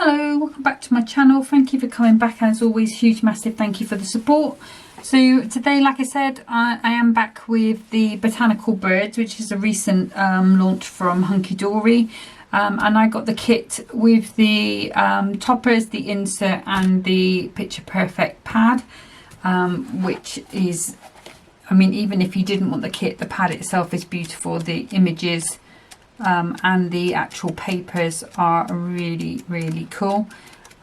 Hello, welcome back to my channel. Thank you for coming back, and as always, huge massive thank you for the support. So today, like I said, I am back with the botanical birds, which is a recent launch from Hunkydorys, and I got the kit with the toppers, the insert and the picture perfect pad, which is, I mean, even if you didn't want the kit, the pad itself is beautiful. The images and the actual papers are really cool,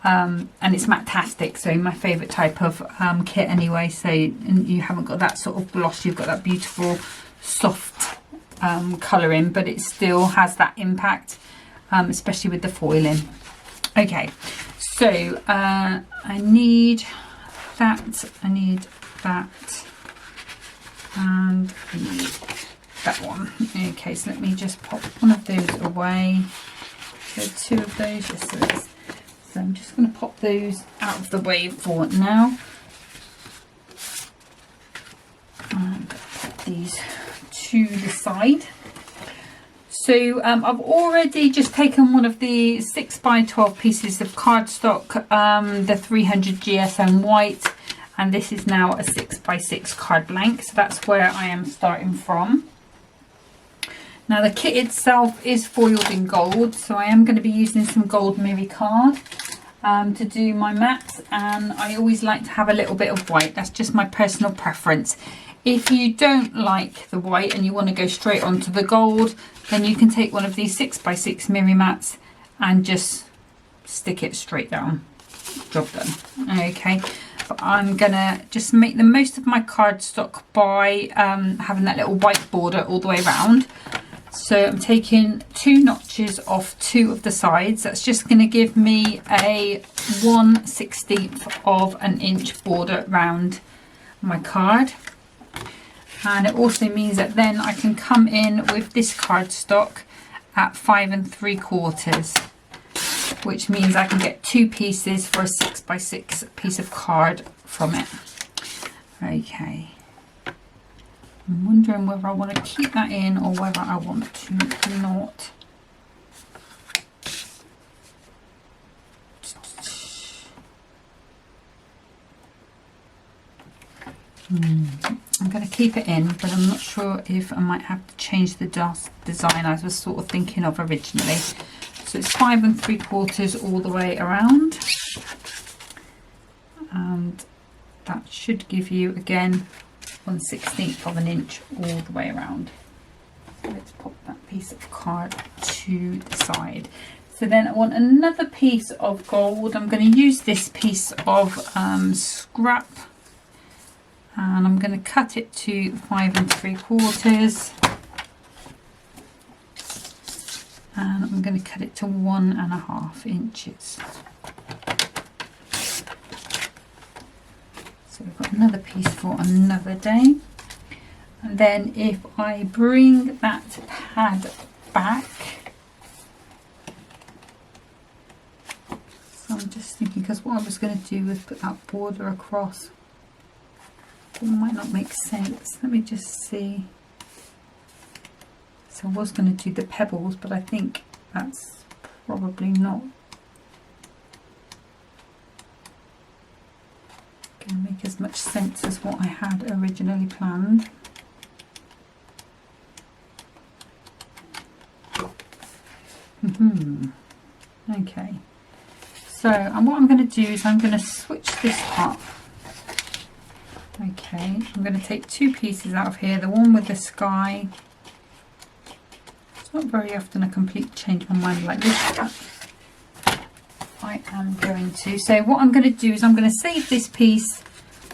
and it's matte-tastic, so my favourite type of kit anyway. So you haven't got that sort of gloss, you've got that beautiful soft colouring, but it still has that impact, especially with the foiling. Okay, so I need that, and I need that one. Okay, so let me just pop one of those away. So two of those, yes there is. So I'm just going to pop those out of the way for now. And put these to the side. So I've already just taken one of the 6x12 pieces of cardstock, the 300 GSM white, and this is now a 6x6 card blank, so that's where I am starting from. Now the kit itself is foiled in gold, so I am going to be using some gold mirror card to do my mattes, and I always like to have a little bit of white. That's just my personal preference. If you don't like the white and you want to go straight onto the gold, then you can take one of these 6x6 mirror mats and just stick it straight down. Job done. Okay, but I'm gonna just make the most of my cardstock by having that little white border all the way around. So I'm taking 2 notches off 2 of the sides. That's just going to give me a 1/16 of an inch border around my card. And it also means that then I can come in with this cardstock at 5 3/4, which means I can get 2 pieces for a 6x6 piece of card from it. Okay. I'm wondering whether I want to keep that in or whether I want to not. I'm going to keep it in, but I'm not sure if I might have to change the design I was sort of thinking of originally. So it's 5 3/4 all the way around, and that should give you again 1/16 of an inch all the way around. Let's pop that piece of card to the side. So then I want another piece of gold. I'm going to use this piece of scrap, and I'm going to cut it to 5 3/4, and I'm going to cut it to 1.5 inches. So we've got another piece for another day. And then if I bring that pad back, so I'm just thinking, because what I was going to do was put that border across. It might not make sense. Let me just see. So I was going to do the pebbles, but I think that's probably not going to make as much sense as what I had originally planned. Okay, so and what I'm going to do is I'm going to switch this up. Okay, I'm going to take 2 pieces out of here, the one with the sky. It's not very often I completely change my mind like this, but I am going to. So what I'm going to do is I'm going to save this piece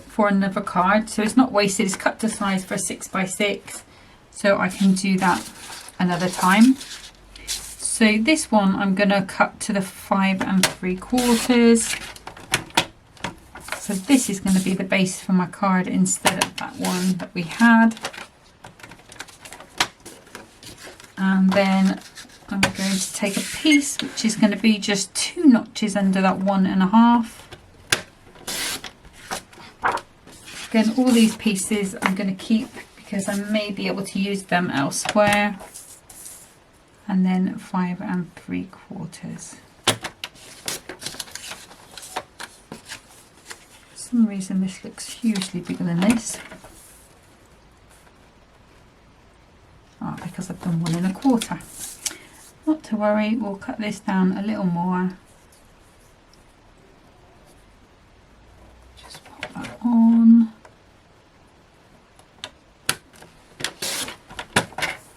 for another card, so it's not wasted. It's cut to size for a 6x6, so I can do that another time. So this one I'm going to cut to the 5 3/4. So this is going to be the base for my card instead of that one that we had. And then I'm going to take a piece which is going to be just 2 notches under that 1.5. Again, all these pieces I'm going to keep because I may be able to use them elsewhere. And then 5 3/4. some reason this looks hugely bigger than this. Because I've done 1 1/4. Not to worry, we'll cut this down a little more. Just pop that on.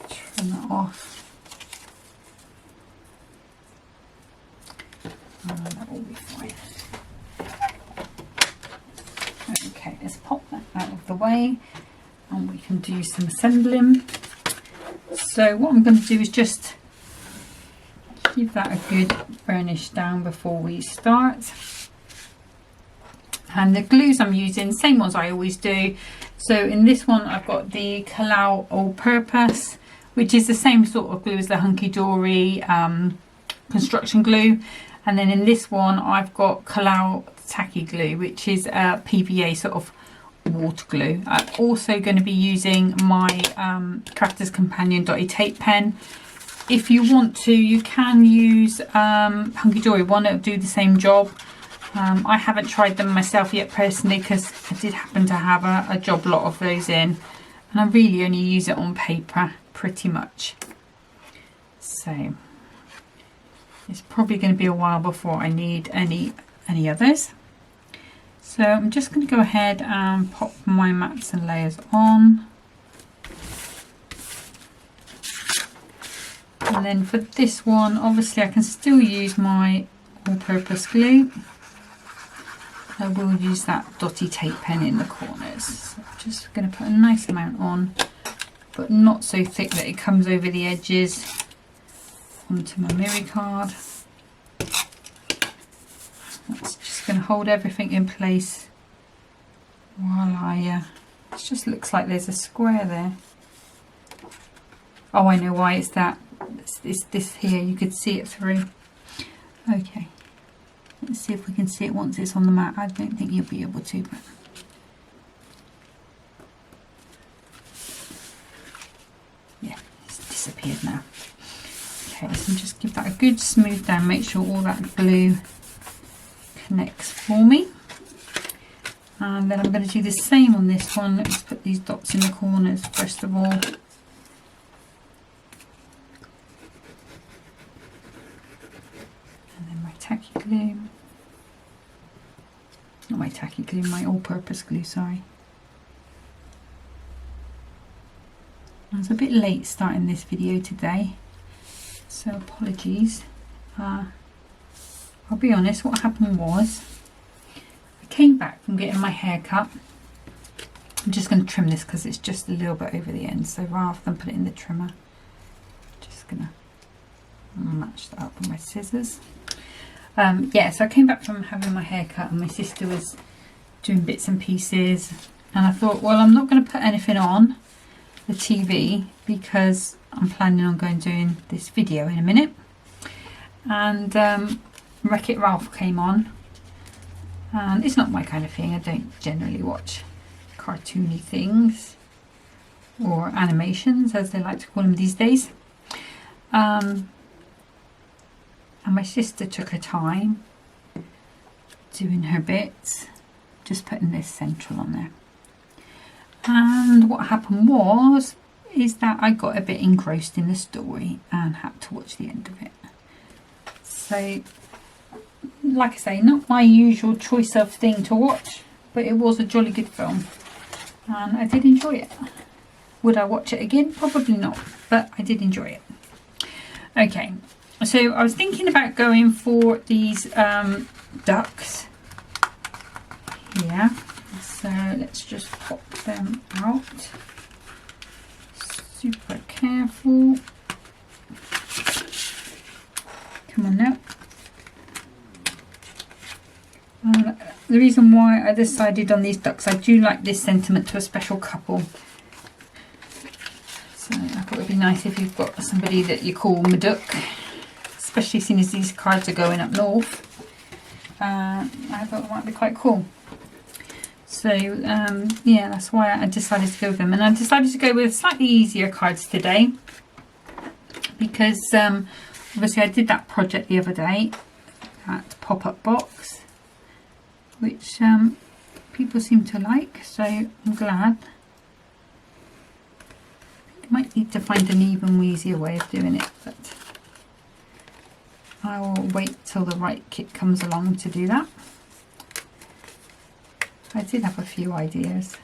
Trim that off. And that will be fine. Okay, let's pop that out of the way and we can do some assembling. So what I'm going to do is just give that a good burnish down before we start. And the glues I'm using, same ones I always do. So in this one I've got the Kalau All Purpose, which is the same sort of glue as the Hunkydorys construction glue. And then in this one I've got Kalau Tacky Glue, which is a PVA sort of water glue. I'm also going to be using my Crafter's Companion dotty tape pen. If you want to, you can use Hunkydorys one, it'll do the same job. I haven't tried them myself yet personally, because I did happen to have a job lot of those in, and I really only use it on paper pretty much. So it's probably going to be a while before I need any others. So I'm just going to go ahead and pop my mats and layers on. And then for this one, obviously I can still use my all-purpose glue. I will use that dotty tape pen in the corners. So I'm just going to put a nice amount on, but not so thick that it comes over the edges onto my mirror card. That's just going to hold everything in place while I, it just looks like there's a square there. Oh, I know why it's that. It's this here, you could see it through. Okay, let's see if we can see it once it's on the mat. I don't think you'll be able to, but yeah, it's disappeared now. Okay, so just give that a good smooth down, make sure all that glue connects for me. And then I'm going to do the same on this one. Let's put these dots in the corners first of all. Tacky glue, not my tacky glue, my all-purpose glue, sorry. I was a bit late starting this video today, so apologies. I'll be honest, what happened was I came back from getting my hair cut. I'm just going to trim this because it's just a little bit over the end, so rather than put it in the trimmer, just going to match that up with my scissors. Yeah, so I came back from having my hair cut and my sister was doing bits and pieces, and I thought, well, I'm not going to put anything on the TV because I'm planning on doing this video in a minute. And Wreck-It Ralph came on, and it's not my kind of thing. I don't generally watch cartoony things or animations, as they like to call them these days. And my sister took her time doing her bits, just putting this central on there. And what happened is that I got a bit engrossed in the story and had to watch the end of it. So, like I say, not my usual choice of thing to watch, but it was a jolly good film and I did enjoy it. Would I watch it again? Probably not, but I did enjoy it. Okay. So I was thinking about going for these ducks here. So let's just pop them out. Super careful. Come on now. The reason why I decided on these ducks, I do like this sentiment to a special couple. So I thought it would be nice if you've got somebody that you call Maduck, especially seeing as these cards are going up north. I thought it might be quite cool. So yeah, that's why I decided to go with them. And I decided to go with slightly easier cards today because obviously I did that project the other day, that pop-up box, which people seem to like, so I'm glad. I might need to find an even easier way of doing it, but I will wait till the right kit comes along to do that. I did have a few ideas.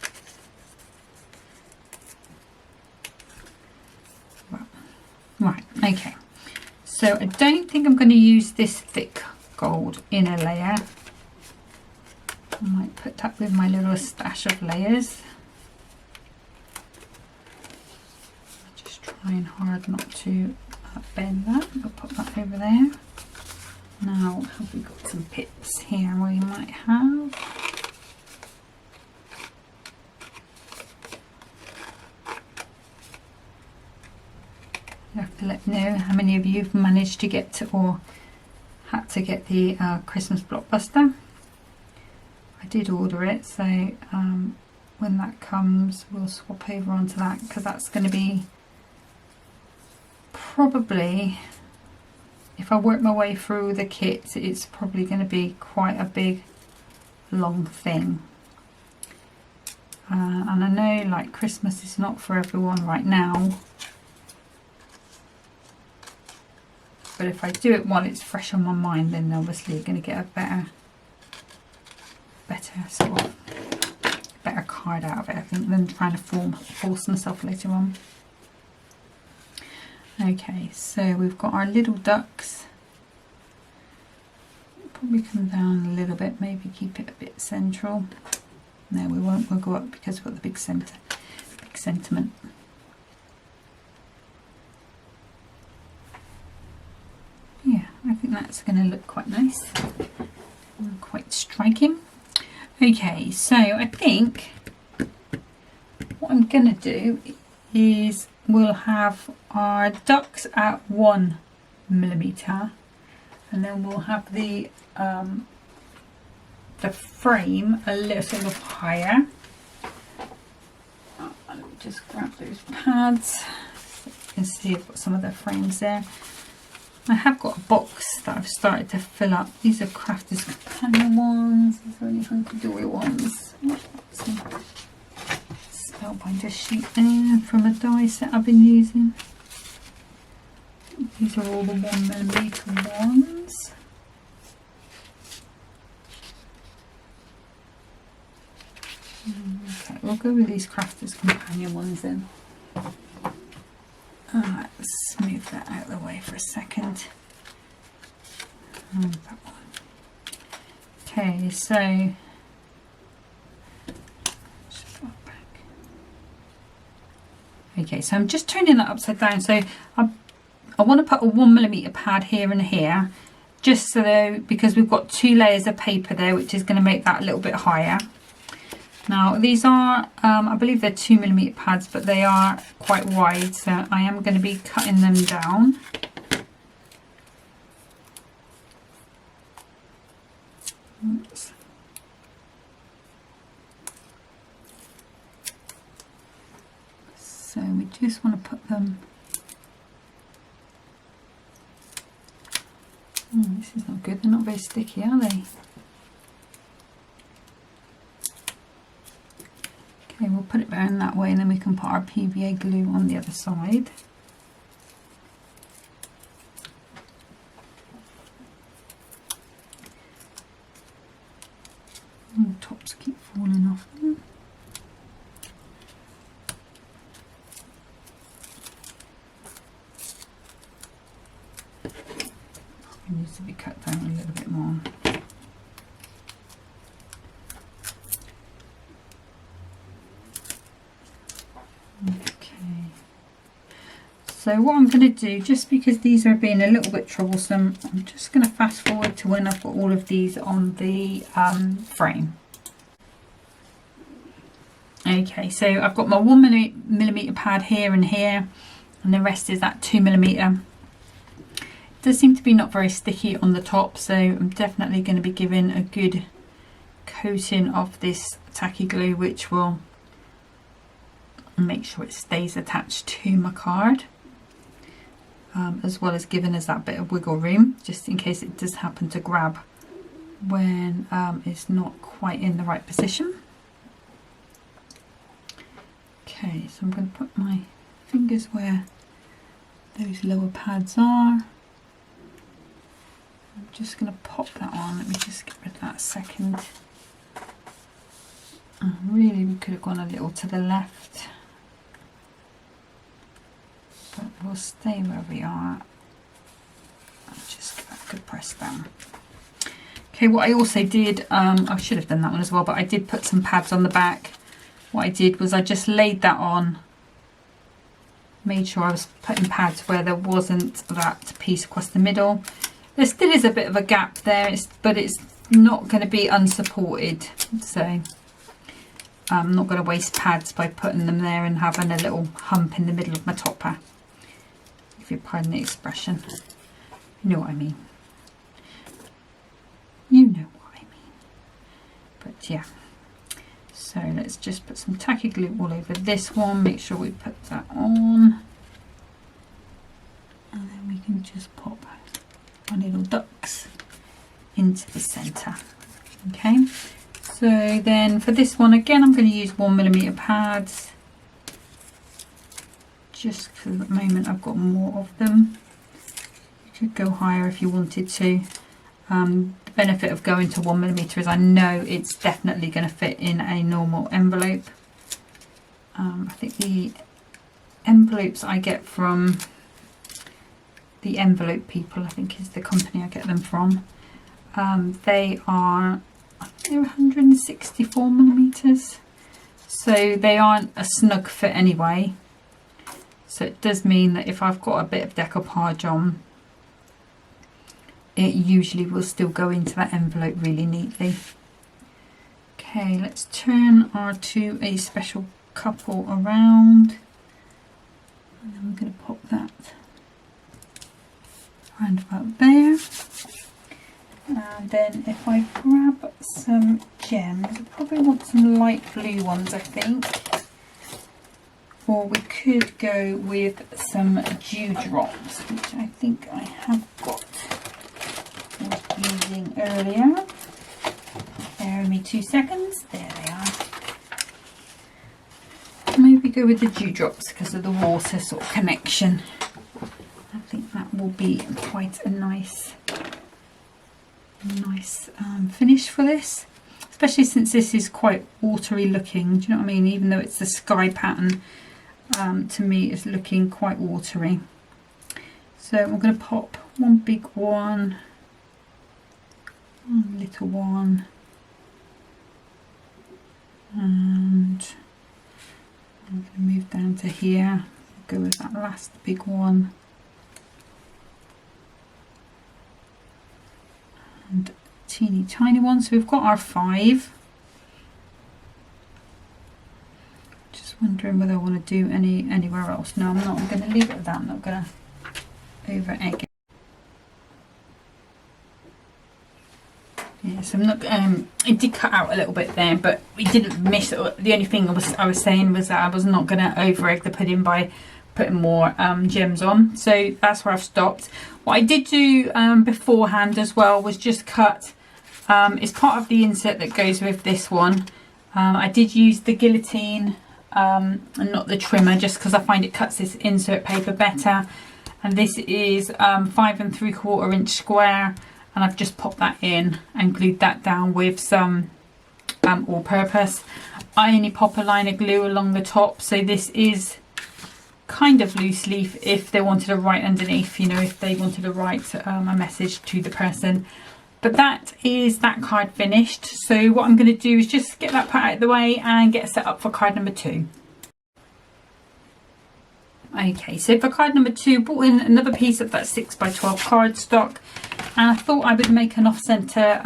Right, okay. So I don't think I'm going to use this thick gold inner layer. I might put that with my little stash of layers. Just trying hard not to bend that. I'll put that over there. Now, have we got some pips here we might have? You have to let me know how many of you have managed to get to, or had to get the Christmas blockbuster. I did order it, so when that comes we'll swap over onto that, because that's going to be probably, if I work my way through the kit, it's probably going to be quite a big long thing. And I know like Christmas is not for everyone right now, but if I do it while it's fresh on my mind, then obviously you're going to get a better sort of better card out of it, I think, than trying to force myself later on. Okay, so we've got our little ducks. Probably come down a little bit, maybe keep it a bit central. No, we won't, we'll go up because we've got the big centre, big sentiment. Yeah, I think that's going to look quite nice and quite striking. Okay, so I think what I'm going to do is we'll have our ducks at 1mm, and then we'll have the frame a little higher. Let me just grab those pads so you can see I've got some of the frames there. I have got a box that I've started to fill up. These are Crafters Companion ones. These are only Hunkydorys ones. Some spellbinder sheet there from a die set I've been using. These are all the 1mm ones. Okay, we'll go with these Crafters Companion ones then. Let's move that out of the way for a second. That one. Okay, so okay, so I'm just turning that upside down. So I want to put a 1mm pad here and here, just so because we've got 2 layers of paper there, which is going to make that a little bit higher. Now these are, I believe they're 2mm pads, but they are quite wide, so I am going to be cutting them down. Oops. So we just want to put them, this is not good, they're not very sticky, are they? Okay, we'll put it down that way, and then we can put our PVA glue on the other side. And the tops keep falling off them. It needs to be cut down a little bit more. So what I'm going to do, just because these are being a little bit troublesome, I'm just going to fast forward to when I've got all of these on the frame. Okay, so I've got my 1mm pad here and here, and the rest is that 2mm. It does seem to be not very sticky on the top, so I'm definitely going to be giving a good coating of this tacky glue, which will make sure it stays attached to my card. As well as giving us that bit of wiggle room, just in case it does happen to grab when it's not quite in the right position. Okay, so I'm going to put my fingers where those lower pads are. I'm just going to pop that on. Let me just get rid of that a second. Really, we could have gone a little to the left, but we'll stay where we are. I'll just give that a good press down. Okay, what I also did, I should have done that one as well, but I did put some pads on the back. What I did was I just laid that on, made sure I was putting pads where there wasn't that piece across the middle. There still is a bit of a gap there, but it's not going to be unsupported, so I'm not going to waste pads by putting them there and having a little hump in the middle of my topper, if you pardon the expression. You know what I mean. You know what I mean. But yeah, so let's just put some tacky glue all over this one. Make sure we put that on, and then we can just pop our little ducks into the centre. Okay, so then for this one again, I'm going to use 1mm pads, just for the moment I've got more of them. You could go higher if you wanted to. The benefit of going to 1mm is I know it's definitely going to fit in a normal envelope. I think the envelopes I get from the Envelope People, I think is the company I get them from, they are, I think they're 164mm, so they aren't a snug fit anyway. So it does mean that if I've got a bit of decoupage on, it usually will still go into that envelope really neatly. Okay, let's turn our to a special couple around, and then we're going to pop that around about there. And then if I grab some gems, I probably want some light blue ones, I think, or we could go with some dewdrops, which I think I have got. Using earlier. Bear with me 2 seconds. There they are. Maybe go with the dewdrops because of the water sort of connection. I think that will be quite a nice finish for this, especially since this is quite watery looking. Do you know what I mean? Even though it's the sky pattern, to me it's looking quite watery. So we're going to pop one big one, one little one, and I'm going to move down to here, go with that last big one, and teeny tiny one. So we've got our 5. Just wondering whether I want to do anywhere else. No, I'm not. I'm going to leave it at that. I'm not going to over egg it. Yes, I'm not. It did cut out a little bit there, but we didn't miss it. The only thing I was saying was that I was not going to over egg the pudding by putting more gems on. So that's where I've stopped. What I did do beforehand as well was just cut. It's part of the insert that goes with this one. I did use the guillotine and not the trimmer, just because I find it cuts this insert paper better. And this is 5 3/4 inch square. And I've just popped that in and glued that down with some all-purpose irony popper liner glue along the top. So this is kind of loose leaf if they wanted to write underneath, you know, if they wanted to write a message to the person. But that is that card finished. So what I'm going to do is just get that put out of the way and get set up for card number 2. Okay, so for card number 2, brought in another piece of that 6x12 cardstock, and I thought I would make an off-centre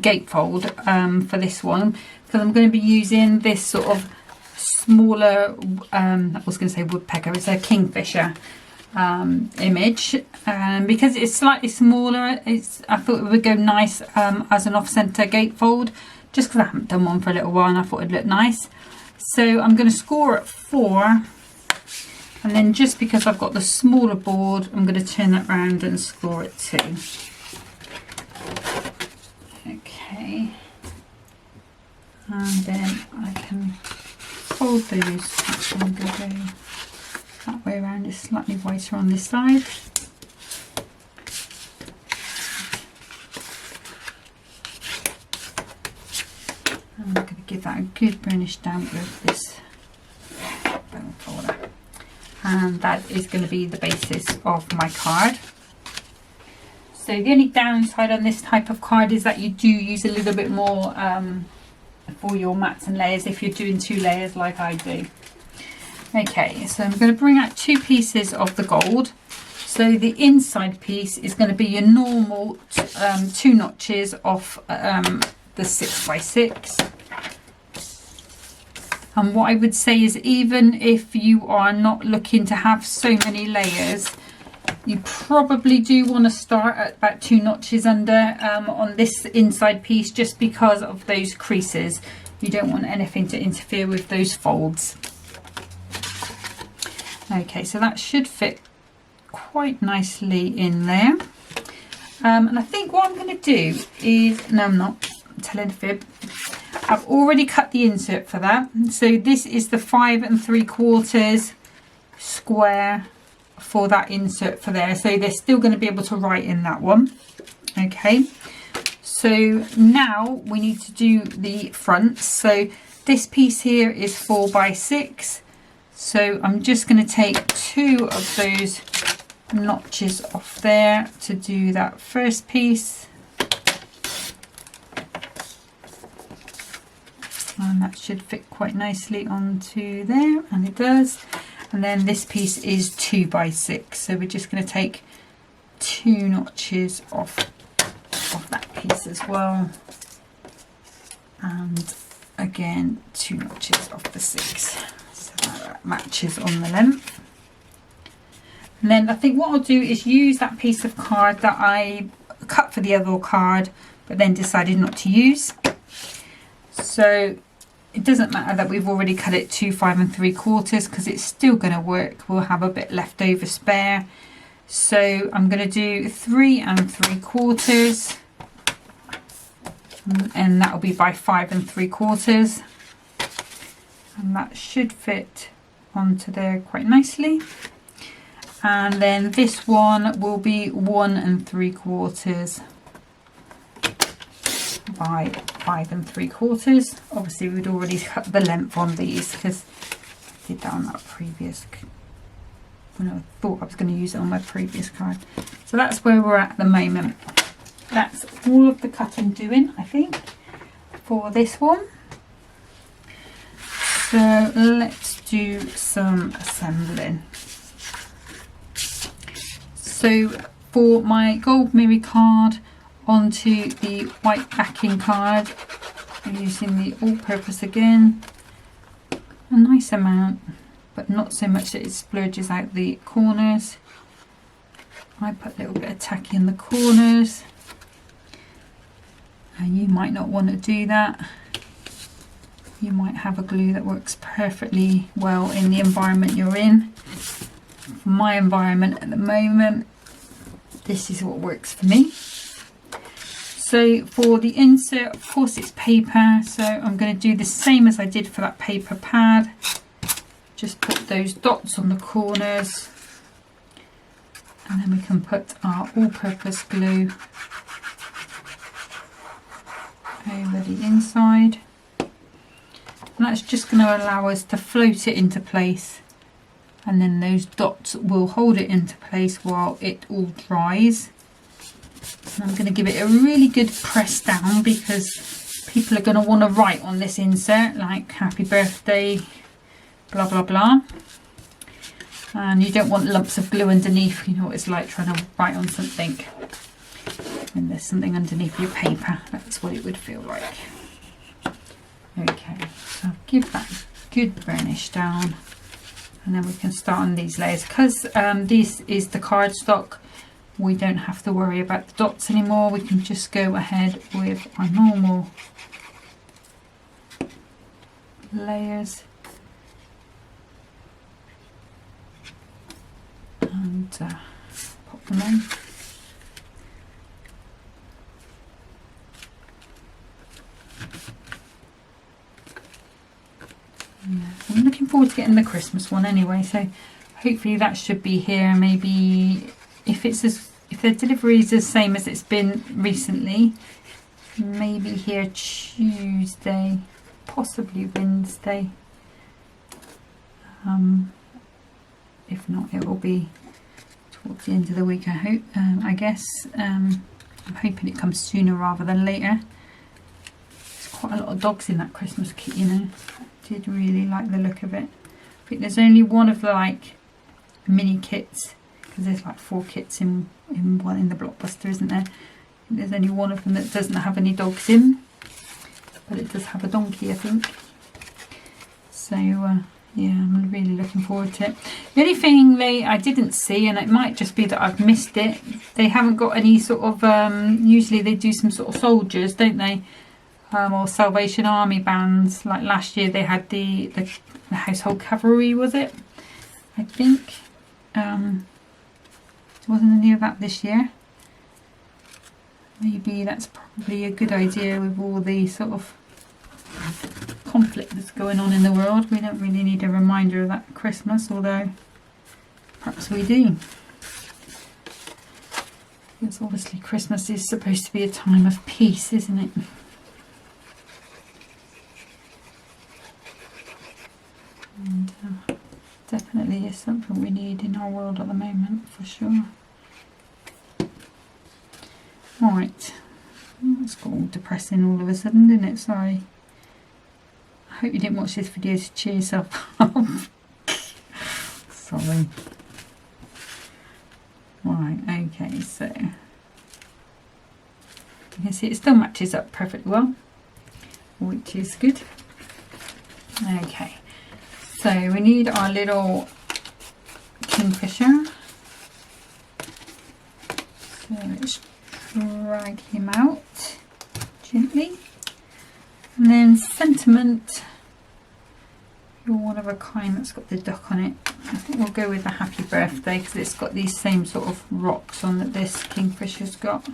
gatefold for this one, because I'm going to be using this sort of smaller, I was going to say woodpecker, it's a kingfisher image, because it's slightly smaller. I thought it would go nice as an off-centre gatefold, just because I haven't done one for a little while and I thought it'd look nice. So I'm going to score at 4. And then just because I've got the smaller board, I'm going to turn that round and score it 2. Okay. And then I can fold those. Actually, I'm going to go that way around. It's slightly whiter on this side. I'm going to give that a good burnish down with this bone folder. And that is going to be the basis of my card. So the only downside on this type of card is that you do use a little bit more for your mats and layers if you're doing 2 layers like I do. Okay, so I'm going to bring out 2 pieces of the gold. So the inside piece is going to be your normal 2 notches off the 6x6. And what I would say is, even if you are not looking to have so many layers, you probably do want to start at about 2 notches under on this inside piece, just because of those creases. You don't want anything to interfere with those folds. Okay, so that should fit quite nicely in there. And I think what I'm going to do is, no, I'm not, I'm telling a fib. I've already cut the insert for that. So this is the 5 3/4 square for that insert for there. So they're still going to be able to write in that one. Okay. So now we need to do the fronts. So this piece here is 4x6. So I'm just going to take 2 of those notches off there to do that first piece. And that should fit quite nicely onto there, and it does. And then this piece is 2x6, so we're just going to take 2 notches off that piece as well, and again 2 notches off the 6, so that matches on the length. And then I think what I'll do is use that piece of card that I cut for the other card but then decided not to use. So it doesn't matter that we've already cut it to 5 3/4 because it's still going to work. We'll have a bit left over spare. So I'm going to do 3 3/4, and that'll be by 5 3/4, and that should fit onto there quite nicely. And then this one will be 1 3/4 by 5 3/4. Obviously we'd already cut the length on these because I did that on that previous, when I thought I was going to use it on my previous card. So that's where we're at the moment. That's all of the cutting doing, I think, for this one. So let's do some assembling. So for my gold mirror card, onto the white backing card, I'm using the all-purpose again, a nice amount, but not so much that it splurges out the corners. I put a little bit of tacky in the corners, and you might not want to do that. You might have a glue that works perfectly well in the environment you're in. For my environment at the moment, this is what works for me. So for the insert, of course it's paper, so I'm going to do the same as I did for that paper pad. Just put those dots on the corners, and then we can put our all-purpose glue over the inside. And that's just going to allow us to float it into place, and then those dots will hold it into place while it all dries. And I'm going to give it a really good press down, because people are going to want to write on this insert, like happy birthday, blah blah blah. And you don't want lumps of glue underneath. You know what it's like trying to write on something when there's something underneath your paper. That's what it would feel like. Okay, so give that a good burnish down, and then we can start on these layers. Because this is the cardstock, we don't have to worry about the dots anymore. We can just go ahead with our normal layers and pop them in. Yeah. looking forward to getting the Christmas one anyway, so hopefully that should be here. Maybe if the delivery is the same as it's been recently, maybe here Tuesday, possibly Wednesday. If not, it will be towards the end of the week, I hope. I guess I'm hoping it comes sooner rather than later. There's quite a lot of dogs in that Christmas kit, you know. I did really like the look of it. I think there's only one of the like mini kits, because there's like 4 kits in one in the Blockbuster, isn't there? I think there's only one of them that doesn't have any dogs in, but it does have a donkey, I think. So yeah, I'm really looking forward to it. The only thing I didn't see, and it might just be that I've missed it, they haven't got any sort of, usually they do some sort of soldiers, don't they? Or Salvation Army bands. Like last year they had the Household Cavalry, was it? I think. There wasn't any of that this year. Maybe that's probably a good idea with all the sort of conflict that's going on in the world. We don't really need a reminder of that at Christmas, although perhaps we do. Because obviously Christmas is supposed to be a time of peace, isn't it? And definitely is something we need in our world at the moment, for sure. Right, it's got all depressing all of a sudden, didn't it? Sorry. I hope you didn't watch this video to cheer yourself up. Sorry. Right, okay, so you can see it still matches up perfectly well, which is good. Okay, so we need our little kingfisher. So let's drag him out gently. And then Sentiment, you're one of a kind that's got the duck on it. I think we'll go with the Happy Birthday because it's got these same sort of rocks on that this kingfisher's got.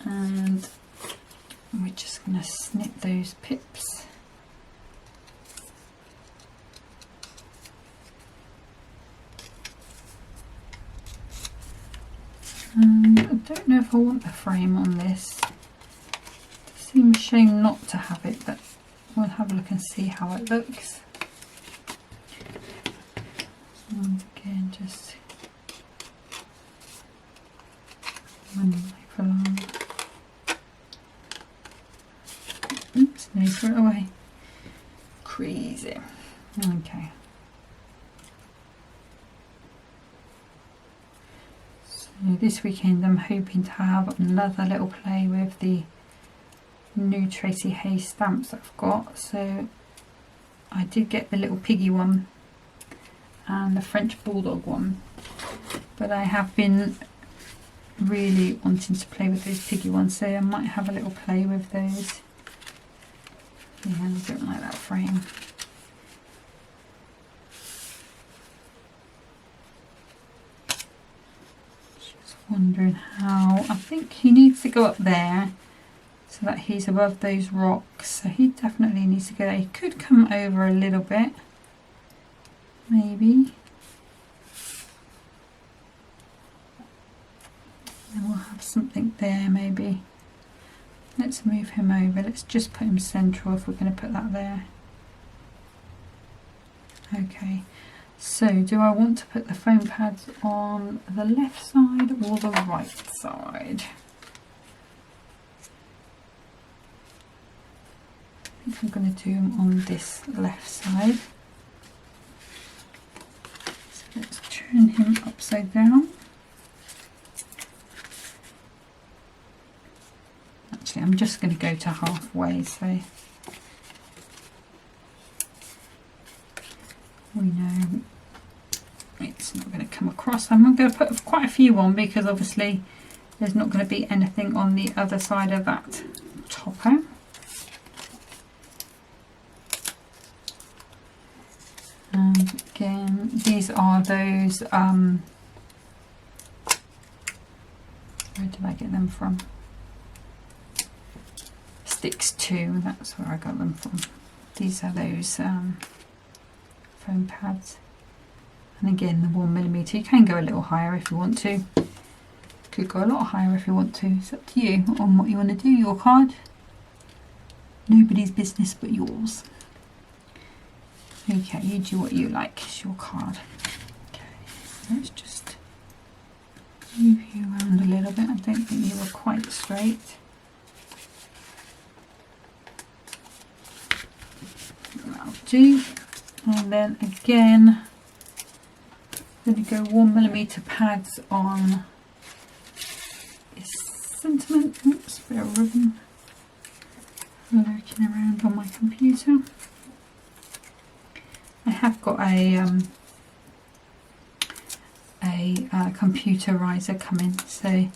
And we're just going to snip those pips. I don't know if I want the frame on this. It seems a shame not to have it, but we'll have a look and see how it looks. And again, just one knife along. Oops, no, throw it away. Crazy. Okay. So this weekend I'm hoping to have another little play with the new Tracy Hayes stamps that I've got. So I did get the little piggy one and the French Bulldog one, but I have been really wanting to play with those piggy ones, so I might have a little play with those. Yeah, I don't like that frame. Just wondering how, I think he needs to go up there so that he's above those rocks, so he definitely needs to go there. He could come over a little bit, maybe. And we'll have something there maybe. Let's move him over. Let's just put him central if we're going to put that there. Okay, so do I want to put the foam pads on the left side or the right side? I think I'm going to do them on this left side. So let's turn him upside down. Actually, I'm just going to go to halfway, so we know it's not going to come across. I'm going to put quite a few on because obviously there's not going to be anything on the other side of that topper. And again, these are those, where did I get them from? Sticks 2, that's where I got them from. These are those foam pads. And again, the 1mm. You can go a little higher if you want to. Could go a lot higher if you want to. It's up to you on what you want to do. Your card. Nobody's business but yours. Okay, you do what you like. It's your card. Okay, let's just move you around a little bit. I don't think you were quite straight. That'll do. And then again, I'm going to go 1mm pads on this sentiment. Oops, bit of ribbon lurking around on my computer. I have got a computerizer coming, so it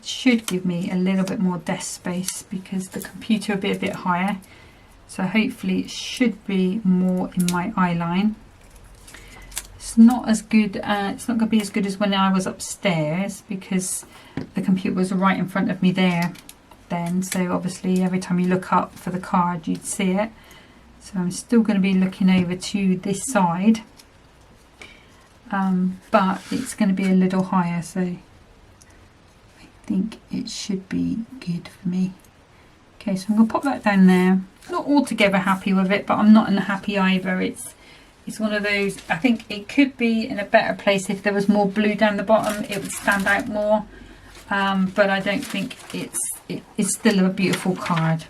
should give me a little bit more desk space because the computer will be a bit higher. So hopefully it should be more in my eye line. It's not as good. It's not going to be as good as when I was upstairs because the computer was right in front of me there then. So obviously every time you look up for the card, you'd see it. So I'm still going to be looking over to this side, but it's going to be a little higher. So I think it should be good for me. Okay, so I'm going to pop that down there. Not altogether happy with it, but I'm not unhappy either. It's one of those, I think it could be in a better place if there was more blue down the bottom. It would stand out more, but I don't think it's still a beautiful card.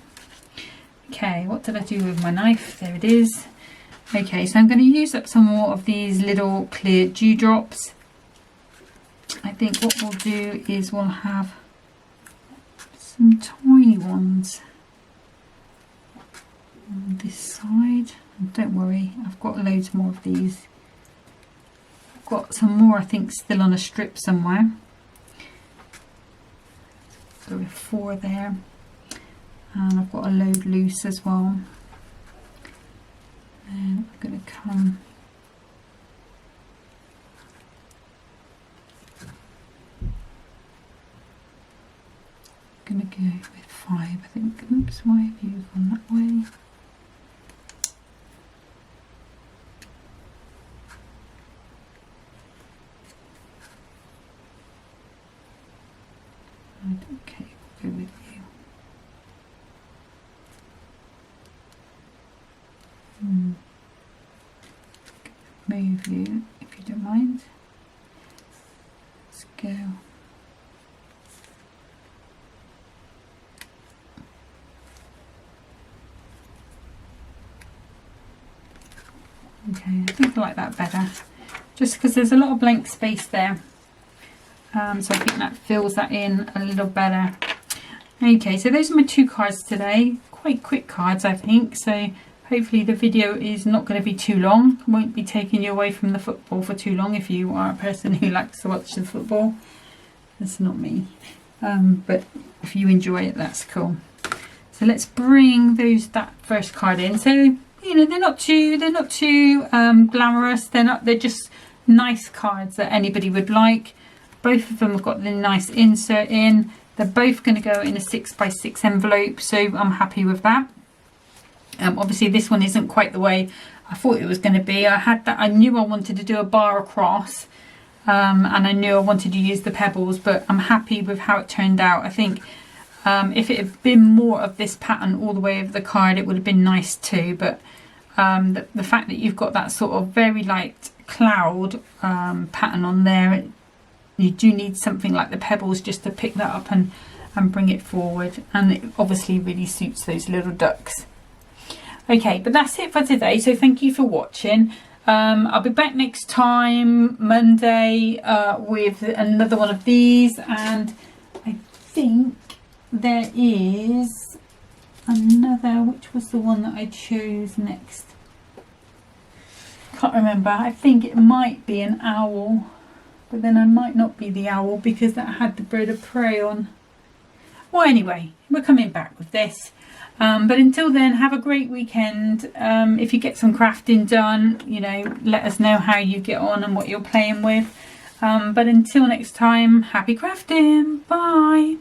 Okay, what did I do with my knife? There it is. Okay, so I'm going to use up some more of these little clear dewdrops. I think what we'll do is we'll have some tiny ones on this side. And don't worry, I've got loads more of these. I've got some more, I think, still on a strip somewhere. So with 4 there. And I've got a load loose as well. And I'm going to come go with 5, I think. Oops, why have you gone that way? Okay, we'll go with you. Move you, if you don't mind. Let's go. Okay, I think I like that better, just because there's a lot of blank space there. So I think that fills that in a little better. Okay, so those are my 2 cards today. Quite quick cards, I think. So hopefully the video is not going to be too long. Won't be taking you away from the football for too long if you are a person who likes to watch the football. That's not me. But if you enjoy it, that's cool. So let's bring that first card in. So, you know, they're not too glamorous. They're just nice cards that anybody would like. Both of them have got the nice insert in. They're both going to go in a 6x6 envelope, so I'm happy with that. Obviously this one isn't quite the way I thought it was going to be. I knew I wanted to do a bar across, and I knew I wanted to use the pebbles, but I'm happy with how it turned out. I think if it had been more of this pattern all the way over the card, it would have been nice too, but the fact that you've got that sort of very light cloud pattern on there, you do need something like the pebbles just to pick that up and bring it forward, and it obviously really suits those little ducks. Okay, but that's it for today, so thank you for watching. I'll be back next time, Monday, with another one of these, and I think there is another, which was the one that I chose next? Can't remember. I think it might be an owl, but then I might not be the owl because that had the bird of prey on. Well, anyway, we're coming back with this. But until then, have a great weekend. If you get some crafting done, you know, let us know how you get on and what you're playing with. But until next time, happy crafting. Bye.